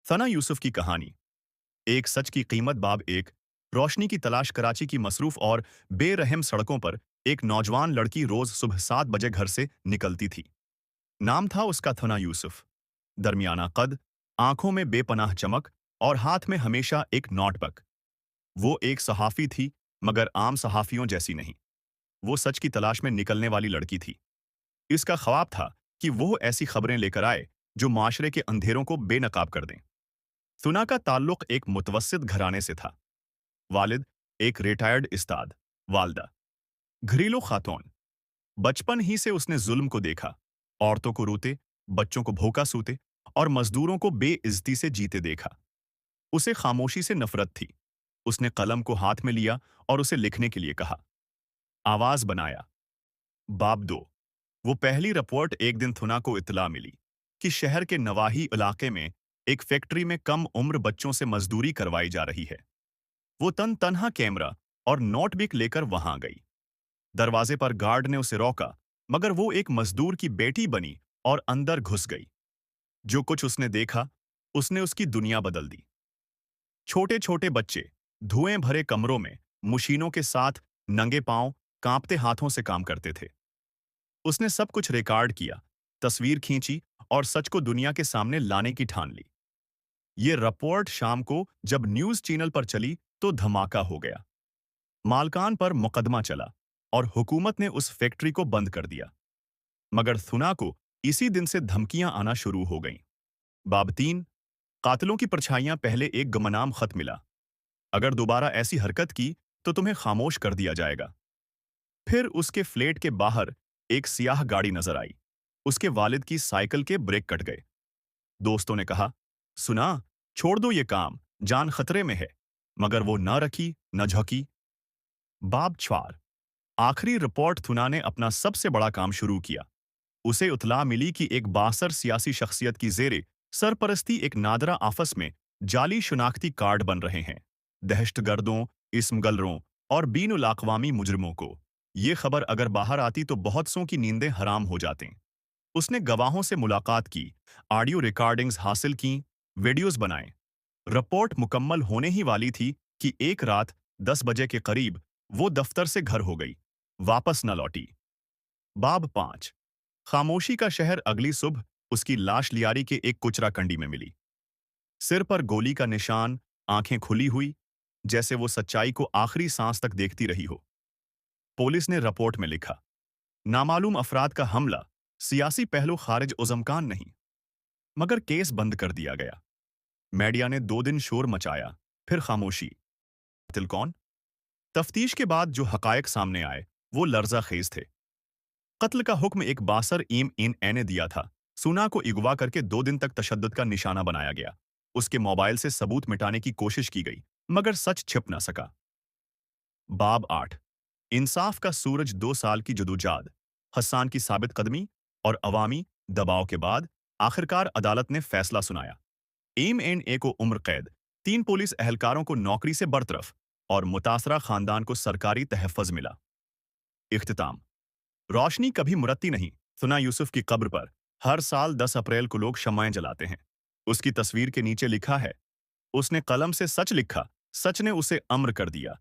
सना यूसुफ की कहानी। एक सच की कीमत बाब एक। रोशनी की तलाश कराची की मसरूफ और बेरहम सड़कों पर एक नौजवान लड़की रोज सुबह 7 बजे घर से निकलती थी। नाम था उसका थना यूसुफ। दरमियाना कद, आंखों में बेपनाह चमक और हाथ में हमेशा एक नोटबुक। वो एक सहाफी थी, मगर आम सहाफियों जैसी नहीं। वो सच की तलाश में निकलने वाली लड़की थी। इसका ख्वाब था कि वो ऐसी खबरें लेकर आए जो माशरे के अंधेरों को बेनकाब कर दें। सुना का ताल्लुक एक मुतवस्सित घराने से था। वालिद एक रिटायर्ड इस्ताद, वालदा घरेलू खातून। बचपन ही से उसने जुल्म को देखा, औरतों को रोते, बच्चों को भूखा सूते और मजदूरों को बेइज्जती से जीते देखा। उसे खामोशी से नफरत थी। उसने कलम को हाथ में लिया और उसे लिखने के लिए कहा। आवाज बनाया। बाब दो। वो पहली रिपोर्ट एक दिन थुना को इत्तला मिली कि शहर के नवाही इलाके में एक फैक्ट्री में कम उम्र बच्चों से मजदूरी करवाई जा रही है। वो तनहा कैमरा और नोटबुक लेकर वहां गई। दरवाजे पर गार्ड ने उसे रोका, मगर वो एक मजदूर की बेटी बनी और अंदर घुस गई। जो कुछ उसने देखा, उसने उसकी दुनिया बदल दी। छोटे छोटे बच्चे धुएं भरे कमरों में मशीनों के साथ नंगे पांव, कांपते हाथों से काम करते थे। उसने सब कुछ रिकॉर्ड किया, तस्वीर खींची और सच को दुनिया के सामने लाने की ठान ली। ये रिपोर्ट शाम को जब न्यूज चैनल पर चली तो धमाका हो गया। मालकान पर मुकदमा चला और हुकूमत ने उस फैक्ट्री को बंद कर दिया। मगर थुना को इसी दिन से धमकियां आना शुरू हो गईं। बाब 3। कातिलों की परछाइयां पहले एक गुमनाम खत मिला। अगर दोबारा ऐसी हरकत की तो तुम्हें खामोश कर दिया जाएगा। फिर उसके फ्लैट के बाहर एक सियाह गाड़ी नजर आई। उसके वालिद की साइकिल के ब्रेक कट गए। दोस्तों ने कहा, सुना, छोड़ दो ये काम, जान खतरे में है। मगर वो न रखी न झुकी। बाब 4। आखिरी रिपोर्ट थुना ने अपना सबसे बड़ा काम शुरू किया। उसे इत्तला मिली कि एक बासर सियासी शख्सियत की जेरे सरपरस्ती एक नादरा आपस में जाली शनाख्ती कार्ड बन रहे हैं। दहशतगर्दों, इस्मगलरों और बीनुल अक़वामी मुजरिमों को। ये खबर अगर बाहर आती तो बहुत सौ की नींदें हराम हो जातीं। उसने गवाहों से मुलाकात की, ऑडियो रिकॉर्डिंग्स हासिल की, वीडियोस बनाए। रिपोर्ट मुकम्मल होने ही वाली थी कि एक रात 10 बजे के करीब वो दफ्तर से घर हो गई, वापस न लौटी। बाब 5। खामोशी का शहर अगली सुबह उसकी लाश लियारी के एक कुचरा कंडी में मिली। सिर पर गोली का निशान, आंखें खुली हुई, जैसे वो सच्चाई को आखिरी सांस तक देखती रही हो। पुलिस ने रिपोर्ट में लिखा, नामालूम अफराद का हमला, सियासी पहलू खारिज उज़मकान नहीं। मगर केस बंद कर दिया गया। मीडिया ने 2 दिन शोर मचाया, फिर खामोशी। कातिल कौन? तफ्तीश के बाद जो हकायक सामने आए वो लर्जा खेज थे। कत्ल का हुक्म एक बासर ईम इन ए ने दिया था। सुना को अगवा करके 2 दिन तक तशद्दुद का निशाना बनाया गया। उसके मोबाइल से सबूत मिटाने की कोशिश की गई, मगर सच छिप ना सका। बाब 8। इंसाफ का सूरज 2 साल की जदोजहद, हसन की साबित कदमी और अवामी दबाव के बाद आखिरकार अदालत ने फैसला सुनाया। एम एन ए को उम्र कैद, 3 पुलिस एहलकारों को नौकरी से बरतरफ और मुतासरा खानदान को सरकारी तहफ़्फ़ुज़ मिला। इख्तिताम। रोशनी कभी मुरत्ती नहीं। सुना यूसुफ की कब्र पर हर साल 10 अप्रैल को लोग शम्माएं जलाते हैं। उसकी तस्वीर के नीचे लिखा है, उसने कलम से सच लिखा, सच ने उसे अम्र कर दिया।